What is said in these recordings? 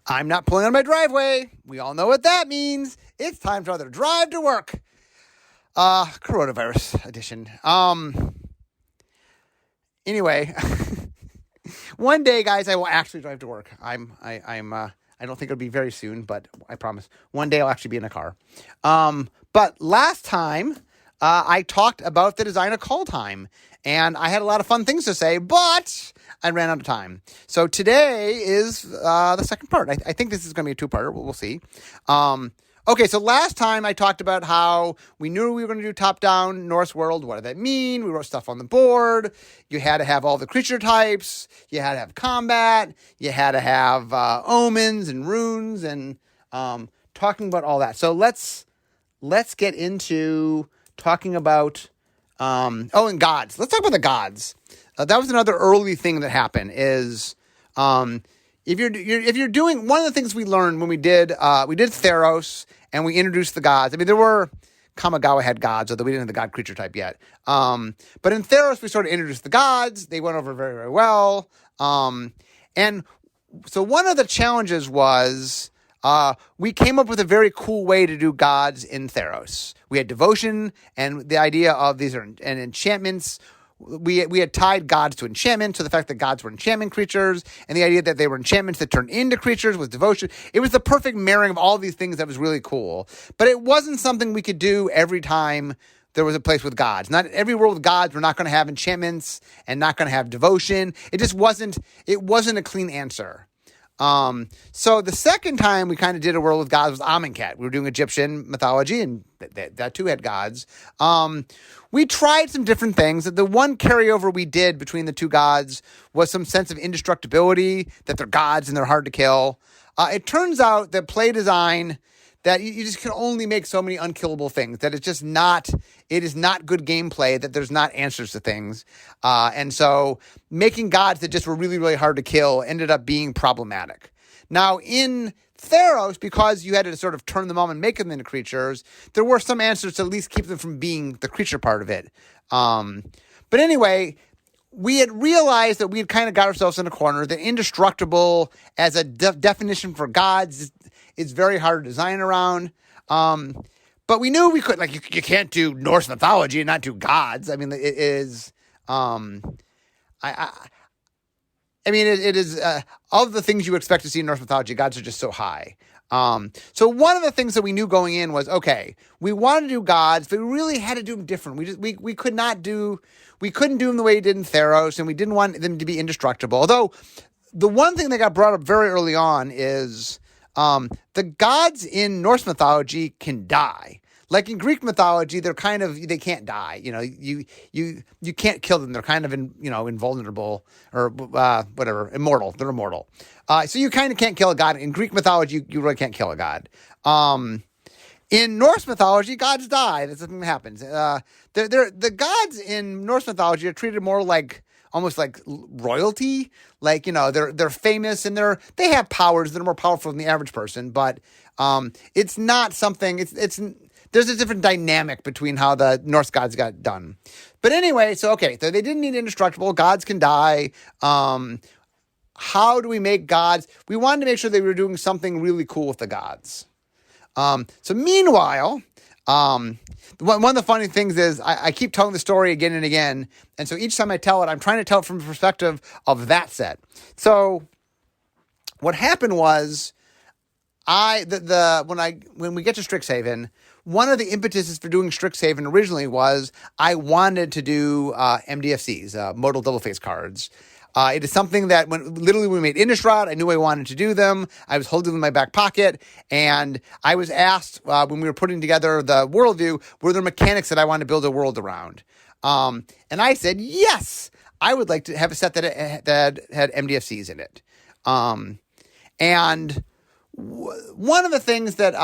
I'm not pulling on my driveway. We all know what that means. It's time to either drive to work. Coronavirus edition. Anyway, one day, guys, I will actually drive to work. I don't think it'll be very soon, but I promise. One day I'll actually be in a car. But last time, I talked about the design of Kaldheim, and I had a lot of fun things to say, but I ran out of time. So today is the second part. I think this is going to be a two-parter. We'll see. Okay, so last time I talked about how we knew we were going to do top-down Norse world. What did that mean? We wrote stuff on the board. You had to have all the creature types. You had to have combat. You had to have omens and runes and talking about all that. So let's get into talking about and gods. Let's talk about the gods. That was another early thing that happened. Is if you're doing one of the things we learned when we did Theros and we introduced the gods. I mean, there were Kamigawa had gods, although we didn't have the god creature type yet. But in Theros, we sort of introduced the gods. They went over very, very well. And so one of the challenges was we came up with a very cool way to do gods in Theros. We had devotion and the idea of these are enchantments. We had tied gods to enchantment, so the fact that gods were enchantment creatures, and the idea that they were enchantments that turned into creatures was devotion. It was the perfect marrying of all these things that was really cool. But it wasn't something we could do every time there was a place with gods. Not every world with gods, we're not going to have enchantments and not going to have devotion. It just wasn't a clean answer. So the second time we kind of did a world with gods was Amonkhet. We were doing Egyptian mythology, and that too had gods. We tried some different things. The one carryover we did between the two gods was some sense of indestructibility, that they're gods and they're hard to kill. It turns out that play design, that you just can only make so many unkillable things, that it is not good gameplay, that there's not answers to things. And so making gods that just were really, really hard to kill ended up being problematic. Now in Theros, because you had to sort of turn them on and make them into creatures, there were some answers to at least keep them from being the creature part of it. But anyway, we had realized that we had kind of got ourselves in a corner, that indestructible as a definition for gods is very hard to design around. But we knew we could, like, you can't do Norse mythology and not do gods. I mean, it is, it is of the things you expect to see in Norse mythology, gods are just so high. So one of the things that we knew going in was, okay, we wanted to do gods, but we really had to do them different. We couldn't do them the way we did in Theros, and we didn't want them to be indestructible. Although the one thing that got brought up very early on is the gods in Norse mythology can die. Like in Greek mythology, they can't die. You know, you can't kill them. They're kind of invulnerable or whatever, immortal. They're immortal. So you kind of can't kill a god. In Greek mythology, you really can't kill a god. In Norse mythology, gods die. That's something that happens. The gods in Norse mythology are treated more like almost like royalty. Like, they're famous and they have powers that are more powerful than the average person, but it's not something, there's a different dynamic between how the Norse gods got done. But anyway, so they didn't need indestructible. Gods can die. How do we make gods? We wanted to make sure they were doing something really cool with the gods. So meanwhile, one of the funny things is I keep telling the story again and again. And so each time I tell it, I'm trying to tell it from the perspective of that set. So what happened was when we get to Strixhaven, one of the impetuses for doing Strixhaven originally was I wanted to do MDFCs, modal double-face cards. It is something that when we made Innistrad, I knew I wanted to do them. I was holding them in my back pocket, and I was asked when we were putting together the worldview, were there mechanics that I wanted to build a world around? And I said, yes, I would like to have a set that had MDFCs in it. And one of the things that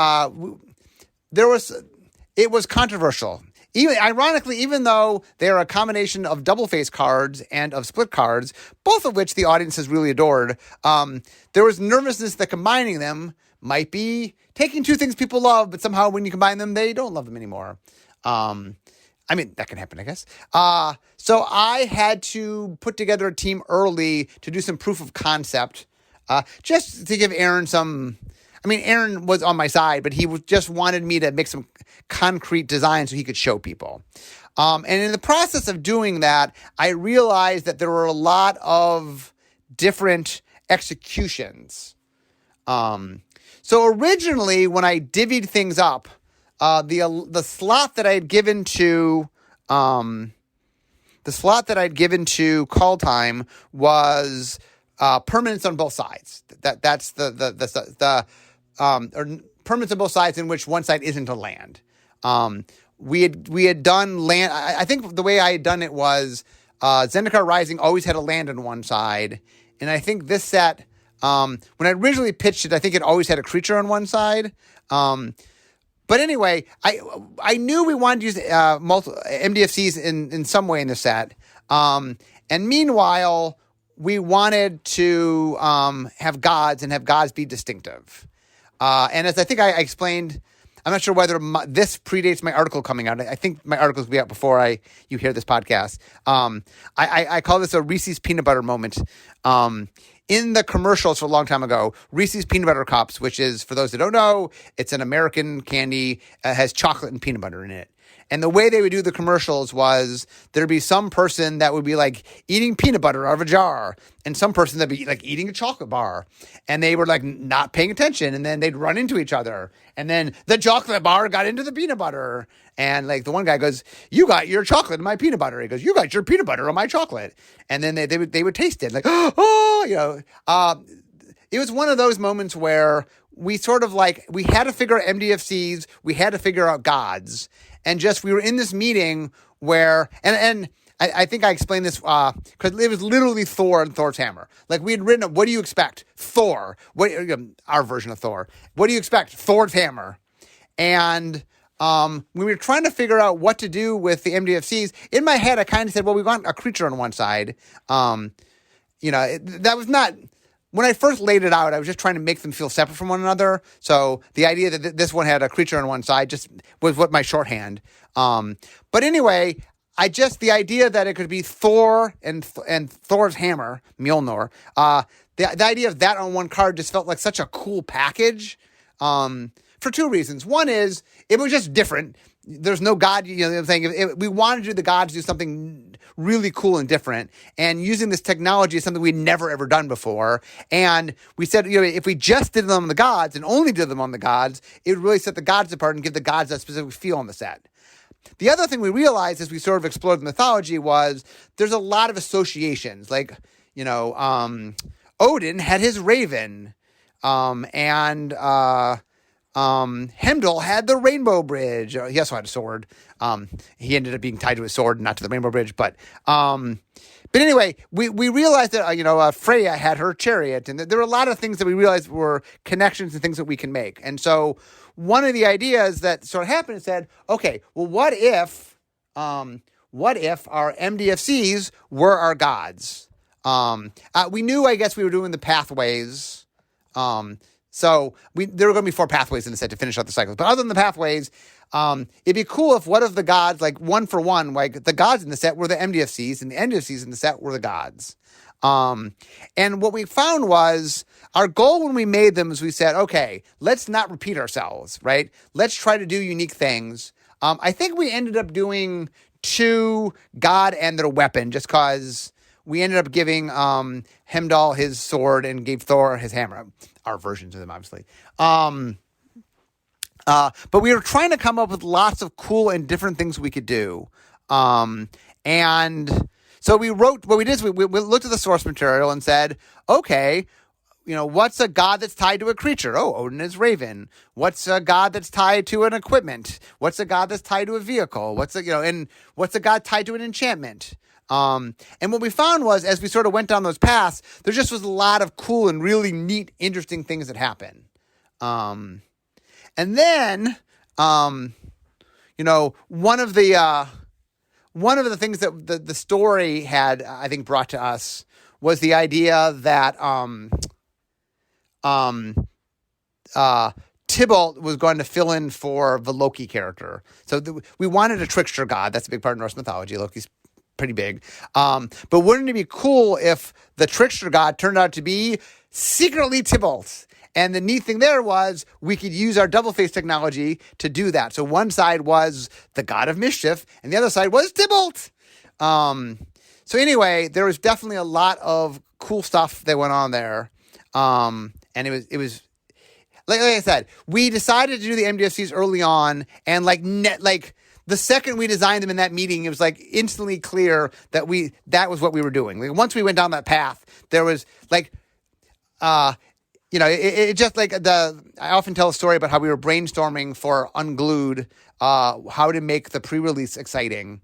it was controversial. Even though they're a combination of double face cards and of split cards, both of which the audience has really adored, there was nervousness that combining them might be taking two things people love, but somehow when you combine them, they don't love them anymore. That can happen, I guess. So I had to put together a team early to do some proof of concept just to give Aaron some. I mean, Aaron was on my side, but he just wanted me to make some concrete designs so he could show people. And in the process of doing that, I realized that there were a lot of different executions. So originally, when I divvied things up, the slot that I had given to Kaldheim was permanence on both sides. That's the or permanence on both sides in which one side isn't a land. We had done land. I think the way I had done it was Zendikar Rising always had a land on one side, and I think this set, when I originally pitched it, I think it always had a creature on one side. But anyway, I knew we wanted to use multiple MDFCs in some way in the set, and meanwhile, we wanted to have gods and have gods be distinctive. And as I think I explained, I'm not sure whether this predates my article coming out. I think my articles will be out before you hear this podcast. I call this a Reese's peanut butter moment. In the commercials for a long time ago, Reese's Peanut Butter Cups, which is, for those that don't know, it's an American candy, has chocolate and peanut butter in it. And the way they would do the commercials was there'd be some person that would be like eating peanut butter out of a jar, and some person that'd be like eating a chocolate bar, and they were like not paying attention, and then they'd run into each other, and then the chocolate bar got into the peanut butter, and like the one guy goes, "You got your chocolate in my peanut butter." He goes, "You got your peanut butter on my chocolate," and then they would taste it like, oh, it was one of those moments where we sort of like, we had to figure out MDFCs, we had to figure out gods. And just, we were in this meeting where, and I think I explained this, because it was literally Thor and Thor's hammer. Like, we had written, what do you expect? Thor. Our version of Thor. What do you expect? Thor's hammer. And when we were trying to figure out what to do with the MDFCs, in my head, I kind of said, well, we want a creature on one side. That was not... When I first laid it out, I was just trying to make them feel separate from one another. So the idea that this one had a creature on one side just was what my shorthand. But anyway, the idea that it could be Thor and Thor's hammer, Mjolnir, the idea of that on one card just felt like such a cool package for two reasons. One is it was just different. There's no god, you know what I'm saying? We wanted to do the gods do something really cool and different, and using this technology is something we'd never ever done before. And we said, if we just did them on the gods and only did them on the gods, it would really set the gods apart and give the gods a specific feel on the set. The other thing we realized as we sort of explored the mythology was there's a lot of associations. Like, Odin had his raven, and Heimdall had the rainbow bridge. He also had a sword. He ended up being tied to his sword, not to the rainbow bridge. But anyway, we realized that, Freya had her chariot, and there were a lot of things that we realized were connections and things that we can make. And so one of the ideas that sort of happened and said, okay, well, what if our MDFCs were our gods? We knew, I guess, we were doing the pathways. So there were going to be 4 pathways in the set to finish out the cycles. But other than the pathways, it'd be cool if one of the gods, like one for one, like the gods in the set were the MDFCs and the MDFCs in the set were the gods. And what we found was our goal when we made them is we said, okay, let's not repeat ourselves, right? Let's try to do unique things. I think we ended up doing 2 god and their weapon just because we ended up giving Heimdall his sword and gave Thor his hammer. Our versions of them, obviously. But we were trying to come up with lots of cool and different things we could do. And so we wrote, what we did is we looked at the source material and said, okay, what's a god that's tied to a creature? Oh, Odin is Raven. What's a god that's tied to an equipment? What's a god that's tied to a vehicle? What's a god tied to an enchantment? And what we found was, as we sort of went down those paths, there just was a lot of cool and really neat, interesting things that happen. And then, one of the things that the story had, I think, brought to us was the idea that, Tybalt was going to fill in for the Loki character. So we wanted a trickster god. That's a big part of Norse mythology. Loki's pretty big. But wouldn't it be cool if the trickster god turned out to be secretly Tybalt? And the neat thing there was we could use our double face technology to do that. So one side was the god of mischief, and the other side was Tybalt. So anyway, there was definitely a lot of cool stuff that went on there. And it was like I said, we decided to do the MDFCs early on, and the second we designed them in that meeting, it was like instantly clear that that was what we were doing. Like once we went down that path, there was like, it just like I often tell a story about how we were brainstorming for Unglued, how to make the pre-release exciting.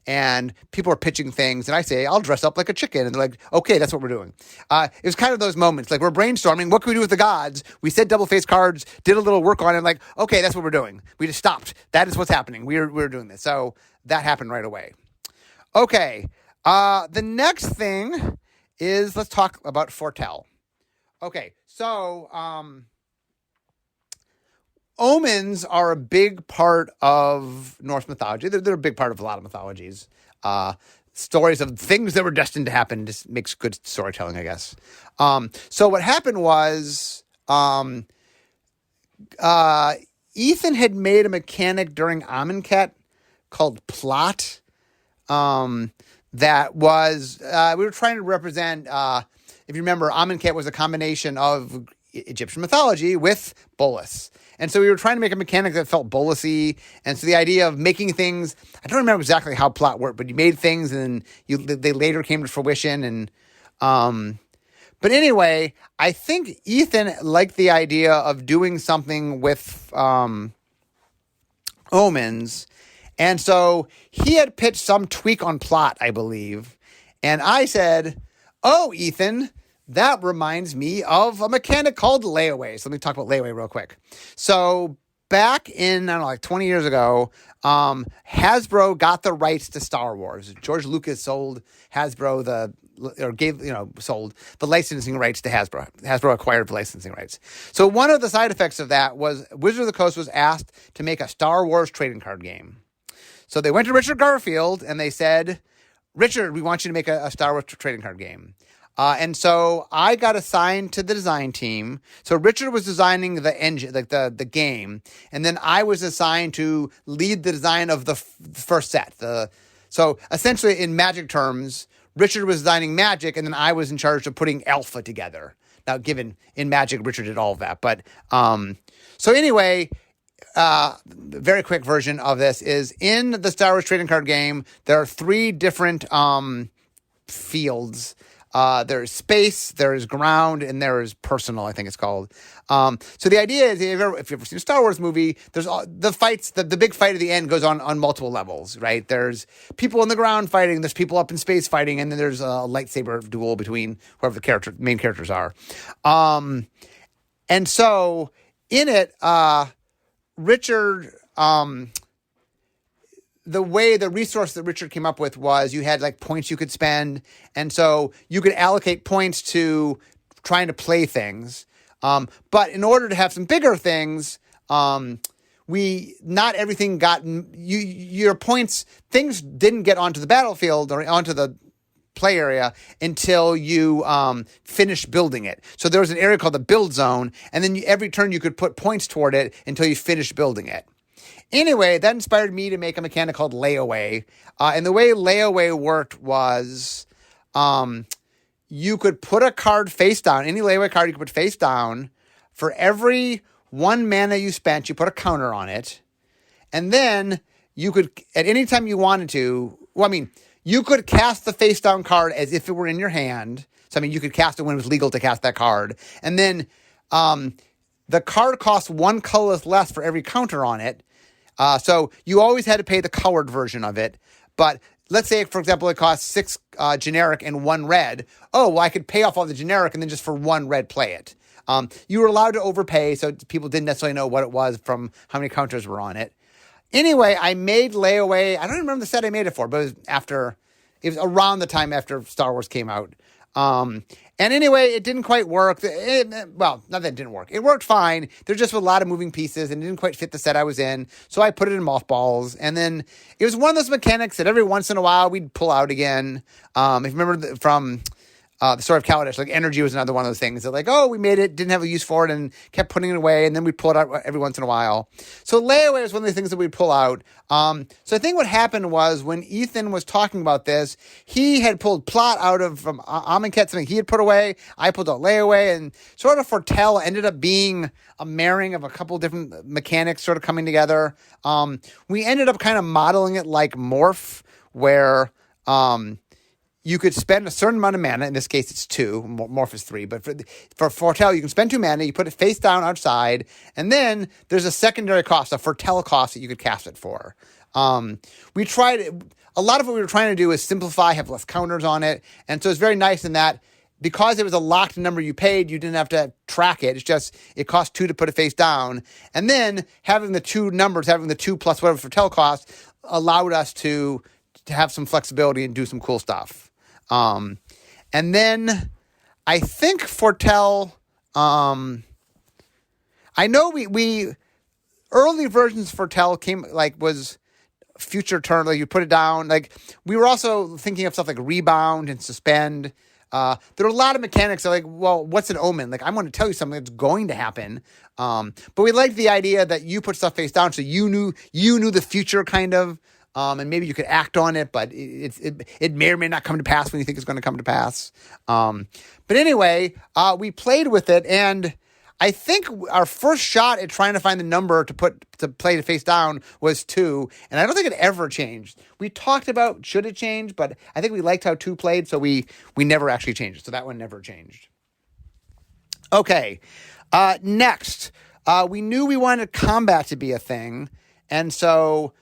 And people are pitching things, and I say, I'll dress up like a chicken. And they're like, okay, that's what we're doing. It was kind of those moments. Like, we're brainstorming. What can we do with the gods? We said double-faced cards, did a little work on it, like, okay, that's what we're doing. We just stopped. That is what's happening. We're doing this. So that happened right away. Okay. The next thing is, let's talk about Foretell. Okay. So, omens are a big part of Norse mythology. They're a big part of a lot of mythologies. Stories of things that were destined to happen just makes good storytelling, I guess. So what happened was Ethan had made a mechanic during Amonkhet called Plot. That was, we were trying to represent, if you remember, Amonkhet was a combination of Egyptian mythology with Bolus. And so we were trying to make a mechanic that felt Bolusy. And so the idea of making things, I don't remember exactly how Plot worked, but you made things and they later came to fruition. And but anyway, I think Ethan liked the idea of doing something with omens. And so he had pitched some tweak on Plot, I believe. And I said, oh, Ethan, that reminds me of a mechanic called layaway. So let me talk about layaway real quick. So back in, I don't know, like 20 years ago, Hasbro got the rights to Star Wars. George Lucas sold Hasbro sold the licensing rights to Hasbro. Hasbro acquired the licensing rights. So one of the side effects of that was Wizard of the Coast was asked to make a Star Wars trading card game. So they went to Richard Garfield and they said, Richard, we want you to make a Star Wars trading card game. And so I got assigned to the design team. So Richard was designing the engine, like the game. And then I was assigned to lead the design of the first set. So essentially in Magic terms, Richard was designing Magic, and then I was in charge of putting Alpha together. Now, given in Magic, Richard did all of that. But so anyway, very quick version of this is in the Star Wars trading card game, there are 3 different fields. There's space, there's ground, and there is personal, I think it's called. So the idea is, if you've ever seen a Star Wars movie, there's the fights, the big fight at the end goes on multiple levels, right? There's people on the ground fighting, there's people up in space fighting, and then there's a lightsaber duel between whoever the main characters are. And so in it, Richard, the resource that Richard came up with was you had like points you could spend. And so you could allocate points to trying to play things. But in order to have some bigger things, not everything got your points. Things didn't get onto the battlefield or onto the play area until you finished building it. So there was an area called the build zone. And then every turn you could put points toward it until you finished building it. Anyway, that inspired me to make a mechanic called layaway. And the way layaway worked was you could put a card face down. Any layaway card you could put face down. For every 1 mana you spent, you put a counter on it. And then you could, at any time you wanted to, you could cast the face down card as if it were in your hand. So, you could cast it when it was legal to cast that card. And then the card costs 1 colorless less for every counter on it. So you always had to pay the colored version of it. But let's say, for example, it costs 6 generic and 1 red. Oh, well, I could pay off all the generic and then just for 1 red play it. You were allowed to overpay, so people didn't necessarily know what it was from how many counters were on it. Anyway, I made layaway. I don't remember the set I made it for, but it was around the time after Star Wars came out. And anyway, it didn't quite work. Well, not that it didn't work. It worked fine. There just were a lot of moving pieces and it didn't quite fit the set I was in. So I put it in mothballs. And then it was one of those mechanics that every once in a while we'd pull out again. If you remember from the story of Kaldheim, like energy was another one of those things that like, oh, we made it, didn't have a use for it and kept putting it away. And then we'd pull it out every once in a while. So layaway was one of the things that we'd pull out. So I think what happened was when Ethan was talking about this, he had pulled plot out of from Amonkhet, something he had put away. I pulled out layaway, and sort of Foretell ended up being a marrying of a couple different mechanics sort of coming together. We ended up kind of modeling it like Morph, where you could spend a certain amount of mana. In this case, it's 2. Morph is 3. But for Foretell, you can spend 2 mana. You put it face down outside. And then there's a secondary cost, a Foretell cost that you could cast it for. We tried it. A lot of what we were trying to do is simplify, have less counters on it. And so it's very nice in that because it was a locked number you paid, you didn't have to track it. It's just, it cost 2 to put it face down. And then having the 2 numbers, having the 2 plus whatever Foretell cost, allowed us to have some flexibility and do some cool stuff. And then I think Foretell, I know we early versions of Foretell came was future turn, like you put it down. Like we were also thinking of stuff like rebound and suspend. There are a lot of mechanics that like, well, what's an omen? Like I'm going to tell you something that's going to happen. But we liked the idea that you put stuff face down. So you knew the future kind of. And maybe you could act on it, but it may or may not come to pass when you think it's going to come to pass. But anyway, we played with it, and I think our first shot at trying to find the number to play to face down was 2, and I don't think it ever changed. We talked about should it change, but I think we liked how 2 played, so we never actually changed it. So that one never changed. Okay, next, we knew we wanted combat to be a thing, and so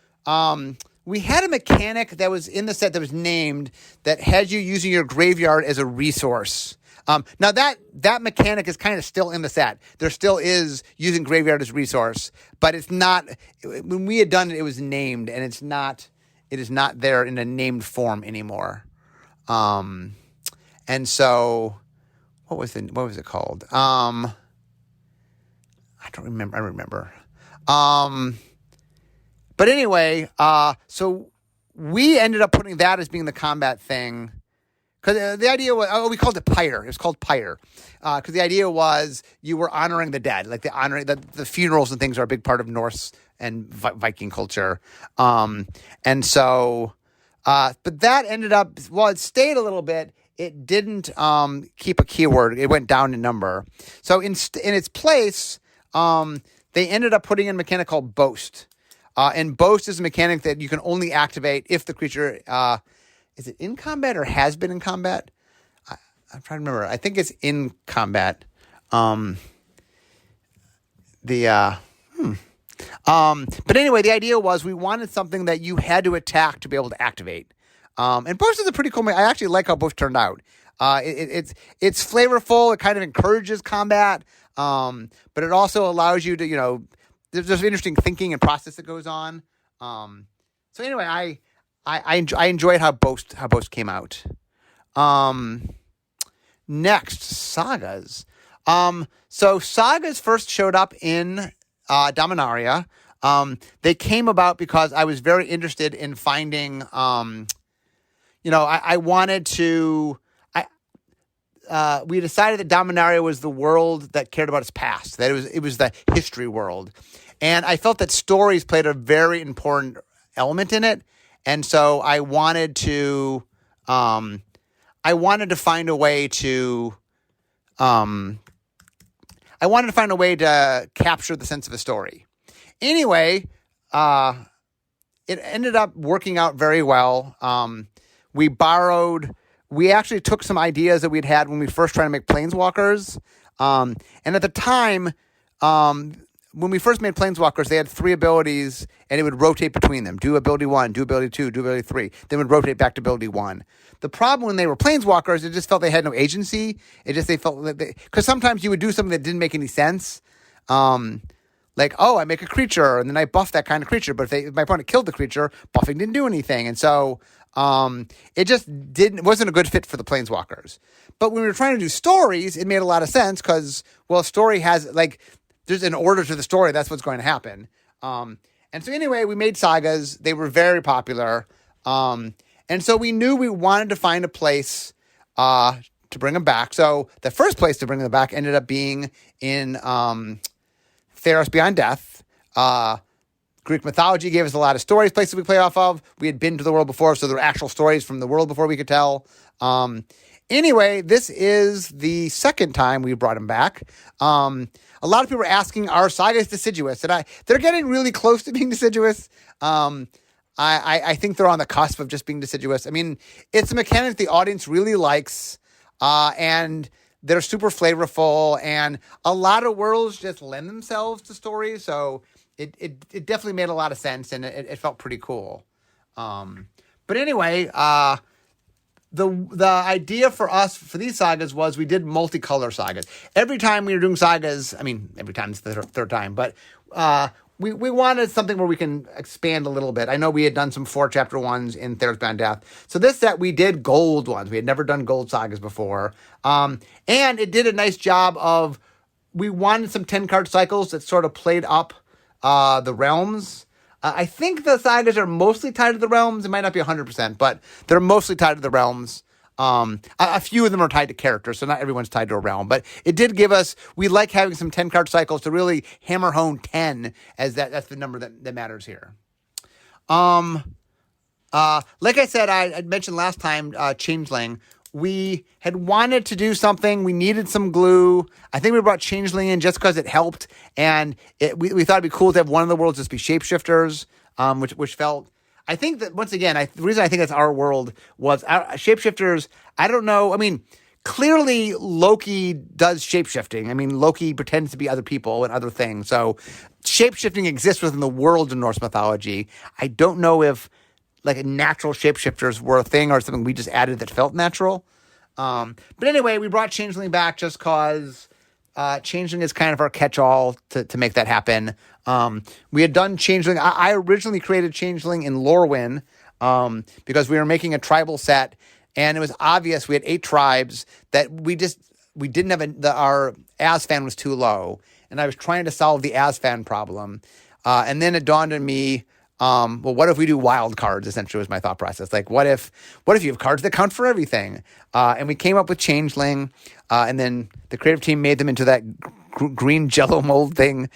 we had a mechanic that was in the set that was named that had you using your graveyard as a resource. Now that mechanic is kind of still in the set. There still is using graveyard as a resource, but it's not. When we had done it, it was named, and it is not there in a named form anymore. And so, what was it called? I don't remember. I remember. But anyway, so we ended up putting that as being the combat thing. Because the idea was, we called it Pyre. It was called Pyre. Because the idea was you were honoring the dead. Like the funerals and things are a big part of Norse and Viking culture. And so, but that ended up, well, it stayed a little bit. It didn't keep a keyword. It went down in number. So in its place, they ended up putting in a mechanic called Boast. And Boast is a mechanic that you can only activate if the creature, is it in combat or has been in combat? I'm trying to remember. I think it's in combat. But anyway, the idea was we wanted something that you had to attack to be able to activate. And Boast is a pretty cool. I actually like how Boast turned out. It's flavorful. It kind of encourages combat. But it also allows you to, there's interesting thinking and process that goes on. So anyway, I enjoyed how Boast came out. Next, sagas. So sagas first showed up in Dominaria. They came about because I was very interested in finding. I wanted to. We decided that Dominaria was the world that cared about its past. That it was the history world. And I felt that stories played a very important element in it. And so I wanted to find a way to capture the sense of a story. Anyway, it ended up working out very well. We actually took some ideas that we'd had when we first tried to make Planeswalkers. And at the time, when we first made Planeswalkers, they had 3 abilities, and it would rotate between them. Do ability 1, do ability 2, do ability 3. Then would rotate back to ability 1. The problem when they were Planeswalkers, it just felt they had no agency. They felt that because sometimes you would do something that didn't make any sense. Like, I make a creature, and then I buff that kind of creature. But if my opponent killed the creature, buffing didn't do anything. And so It just wasn't a good fit for the Planeswalkers. But when we were trying to do stories, it made a lot of sense because, well, story has, like, there's an order to the story. That's what's going to happen. And so anyway, we made sagas. They were very popular. And so we knew we wanted to find a place to bring them back. So the first place to bring them back ended up being in Theros Beyond Death. Greek mythology gave us a lot of stories, places we play off of. We had been to the world before, so there were actual stories from the world before we could tell. Anyway, this is the second time we brought him back. A lot of people are asking, are sagas deciduous? And they're getting really close to being deciduous. I think they're on the cusp of just being deciduous. I mean, it's a mechanic the audience really likes, and they're super flavorful, and a lot of worlds just lend themselves to stories, so it definitely made a lot of sense, and it felt pretty cool. But anyway, the idea for us for these sagas was we did multicolor sagas. Every time we were doing sagas, I mean, every time it's the third time, but we wanted something where we can expand a little bit. I know we had done some 4-chapter ones in Theros Beyond Death. So this set, we did gold ones. We had never done gold sagas before. And it did a nice job of, we wanted some 10-card cycles that sort of played up the realms. I think the sagas are mostly tied to the realms. It might not be 100%, but they're mostly tied to the realms. A few of them are tied to characters, so not everyone's tied to a realm. But it did give us, we like having some 10-card cycles to really hammer home 10, as that's the number that matters here. Like I said, I mentioned last time, Changeling. We had wanted to do something. We needed some glue. I think we brought Changeling in just because it helped. And we thought it'd be cool to have one of the worlds just be shapeshifters, which felt... I think that, once again, the reason I think that's our world was shapeshifters. I don't know. I mean, clearly Loki does shapeshifting. I mean, Loki pretends to be other people and other things. So shapeshifting exists within the world of Norse mythology. I don't know if like natural shapeshifters were a thing or something we just added that felt natural. But anyway, we brought Changeling back just because Changeling is kind of our catch-all to make that happen. We had done Changeling. I originally created Changeling in Lorwyn because we were making a tribal set, and it was obvious we had 8 tribes that we didn't have our Asfan was too low, and I was trying to solve the Asfan problem. And then it dawned on me, well, what if we do wild cards? Essentially, was my thought process. Like, what if you have cards that count for everything? And we came up with Changeling, and then the creative team made them into that green Jello mold thing.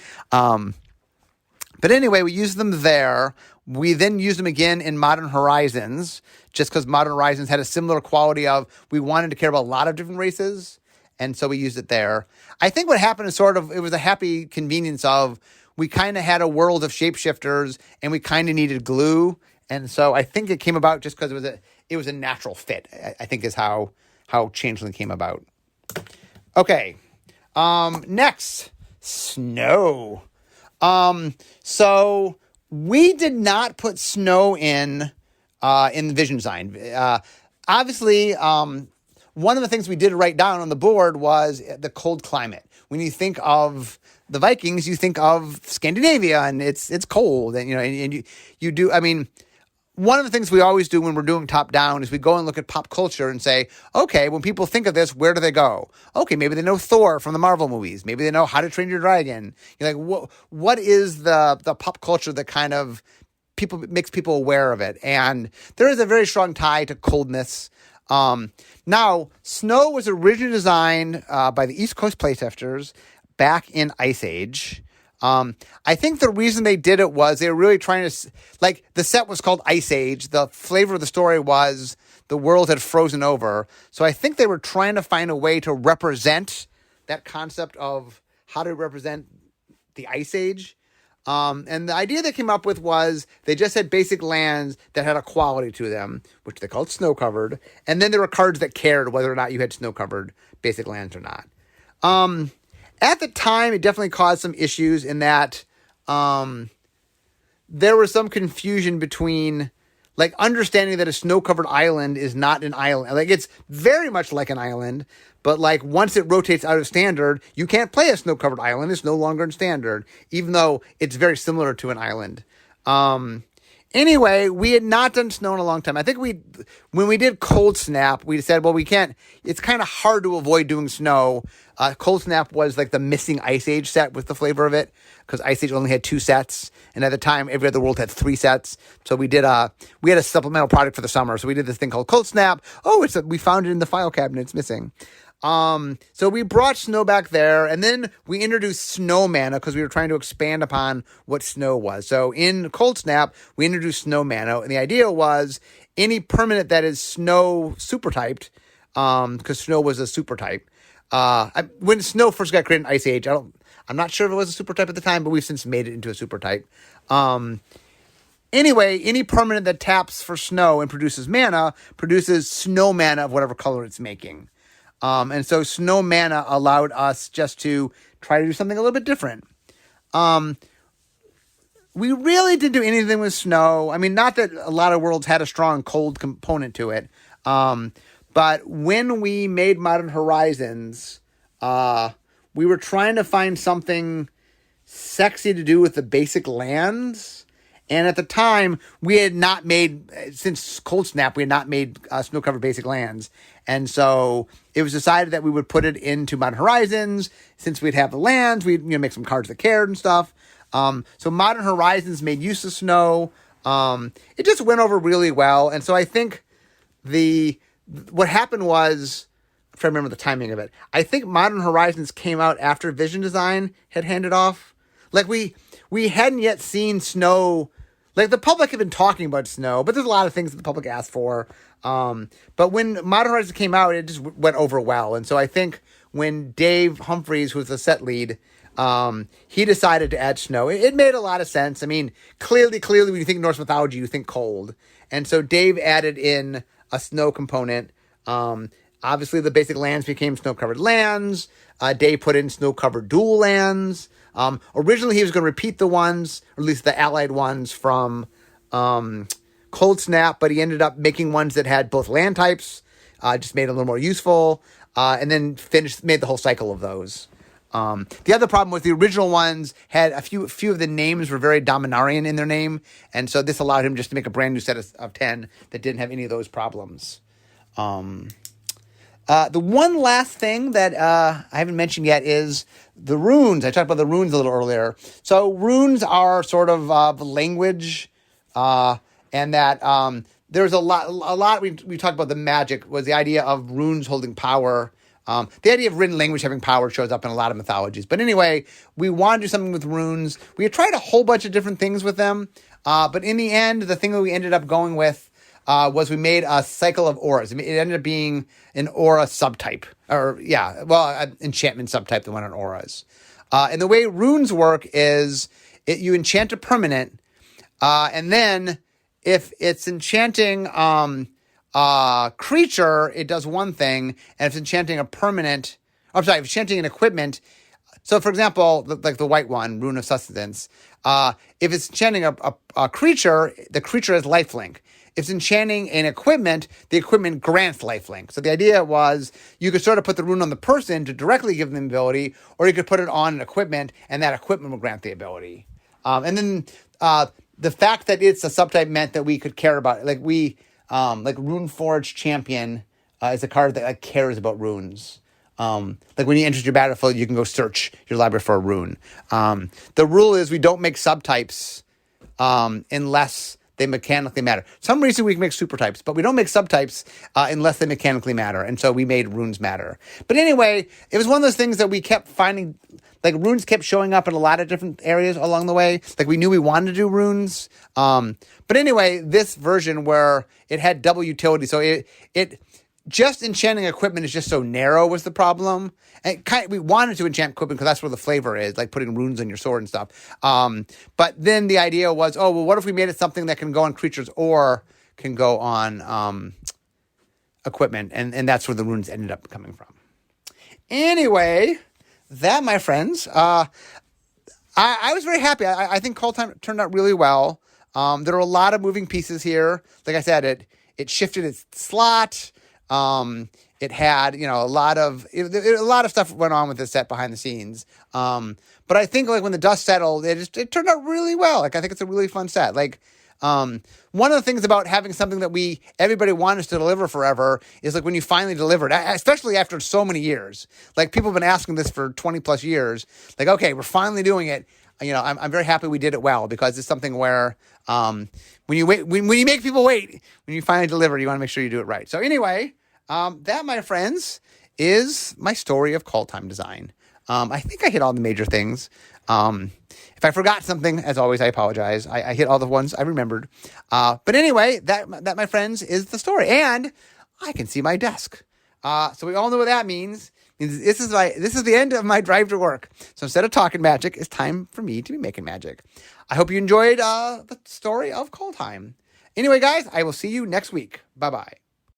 But anyway, we used them there. We then used them again in Modern Horizons, just because Modern Horizons had a similar quality of we wanted to care about a lot of different races, and so we used it there. I think what happened is it was a happy convenience of we kind of had a world of shapeshifters, and we kind of needed glue, and so I think it came about just because it was a natural fit. I think is how Changeling came about. Okay, next, snow. So we did not put snow in the vision design. Obviously, one of the things we did write down on the board was the cold climate. When you think of the Vikings, you think of Scandinavia, and it's cold, and you do. I mean, one of the things we always do when we're doing top down is we go and look at pop culture and say, okay, when people think of this, where do they go? Okay, maybe they know Thor from the Marvel movies. Maybe they know How to Train Your Dragon. You're like, what is the pop culture that kind of makes people aware of it? And there is a very strong tie to coldness. Now, snow was originally designed by the East Coast playtesters back in Ice Age. I think the reason they did it was they were really trying to, like, the set was called Ice Age. The flavor of the story was the world had frozen over. So I think they were trying to find a way to represent that concept of how to represent the Ice Age. And the idea they came up with was they just had basic lands that had a quality to them, which they called snow-covered. And then there were cards that cared whether or not you had snow-covered basic lands or not. At the time, it definitely caused some issues in that there was some confusion between, like, understanding that a snow-covered island is not an island. Like, it's very much like an island, but, like, once it rotates out of standard, you can't play a snow-covered island. It's no longer in standard, even though it's very similar to an island. Anyway, we had not done snow in a long time. I think when we did Cold Snap, we said, well, we can't, it's kind of hard to avoid doing snow. Cold Snap was like the missing Ice Age set with the flavor of it, because Ice Age only had 2 sets. And at the time, every other world had 3 sets. So we had a supplemental product for the summer. So we did this thing called Cold Snap. Oh, we found it in the file cabinet. It's missing. So we brought snow back there, and then we introduced snow mana because we were trying to expand upon what snow was. So in Cold Snap, we introduced snow mana, and the idea was any permanent that is snow super typed, because snow was a super type. When snow first got created in Ice Age, I'm not sure if it was a super type at the time, but we've since made it into a super type. Anyway, any permanent that taps for snow and produces mana produces snow mana of whatever color it's making. And so snow mana allowed us just to try to do something a little bit different. We really didn't do anything with snow. I mean, not that a lot of worlds had a strong cold component to it. But when we made Modern Horizons, we were trying to find something sexy to do with the basic lands. And at the time, we had not made, since Cold Snap, we had not made snow-covered basic lands. And so it was decided that we would put it into Modern Horizons. Since we'd have the lands, we'd make some cards that cared and stuff. So Modern Horizons made use of snow. It just went over really well. And so I think what happened was, if I remember the timing of it, I think Modern Horizons came out after Vision Design had handed off. Like we hadn't yet seen snow. Like, the public had been talking about snow, but there's a lot of things that the public asked for. But when Modern Horizons came out, it just went over well. And so I think when Dave Humphreys, who was the set lead, he decided to add snow, it made a lot of sense. I mean, clearly, when you think Norse mythology, you think cold. And so Dave added in a snow component. Obviously, the basic lands became snow-covered lands. Dave put in snow-covered dual lands. Originally, he was going to repeat the ones, or at least the allied ones from Cold Snap, but he ended up making ones that had both land types, just made it a little more useful, and then made the whole cycle of those. The other problem was the original ones had a few of the names were very Dominarian in their name, and so this allowed him just to make a brand new set of 10 that didn't have any of those problems. The one last thing that I haven't mentioned yet is the runes. I talked about the runes a little earlier. So runes are sort of the language, and that there's a lot. We talked about the magic was the idea of runes holding power. The idea of written language having power shows up in a lot of mythologies. But anyway, we want to do something with runes. We had tried a whole bunch of different things with them, but in the end, the thing that we ended up going with was we made a cycle of auras. It ended up being an aura subtype. An enchantment subtype that went on auras. And the way runes work is you enchant a permanent, and then if it's enchanting creature, it does one thing, and if it's enchanting if it's enchanting an equipment. So, for example, like the white one, Rune of Sustenance, if it's enchanting a creature, the creature has lifelink. If it's enchanting an equipment, the equipment grants lifelink. So the idea was you could sort of put the rune on the person to directly give them the ability, or you could put it on an equipment, and that equipment will grant the ability. And then the fact that it's a subtype meant that we could care about it. Like Runeforge Champion is a card that cares about runes. Like when you enter your battlefield, you can go search your library for a rune. The rule is we don't make subtypes unless they mechanically matter. Some reason we can make super types, but we don't make subtypes unless they mechanically matter. And so we made runes matter. But anyway, it was one of those things that we kept finding, like runes kept showing up in a lot of different areas along the way. Like we knew we wanted to do runes. But anyway, this version where it had double utility. So it just enchanting equipment is just so narrow was the problem. And we wanted to enchant equipment because that's where the flavor is, like putting runes on your sword and stuff. But then the idea was, what if we made it something that can go on creatures or can go on equipment? And that's where the runes ended up coming from. Anyway, that, my friends, I was very happy. I think Kaldheim turned out really well. There were a lot of moving pieces here. Like I said, it shifted its slot. It had, a lot of stuff went on with this set behind the scenes. But I think like when the dust settled, it turned out really well. Like I think it's a really fun set. Like One of the things about having something that everybody wants us to deliver forever is like when you finally deliver it, especially after so many years. Like people have been asking this for 20 plus years. Like, okay, we're finally doing it. I'm very happy we did it well, because it's something where when you wait, when you make people wait, when you finally deliver, you want to make sure you do it right. So anyway, that, my friends, is my story of Kaldheim design. I think I hit all the major things. If I forgot something, as always, I apologize. I hit all the ones I remembered. But anyway, that, my friends, is the story. And I can see my desk. So we all know what that means. This is the end of my drive to work. So instead of talking magic, it's time for me to be making magic. I hope you enjoyed the story of Kaldheim. Anyway, guys, I will see you next week. Bye-bye.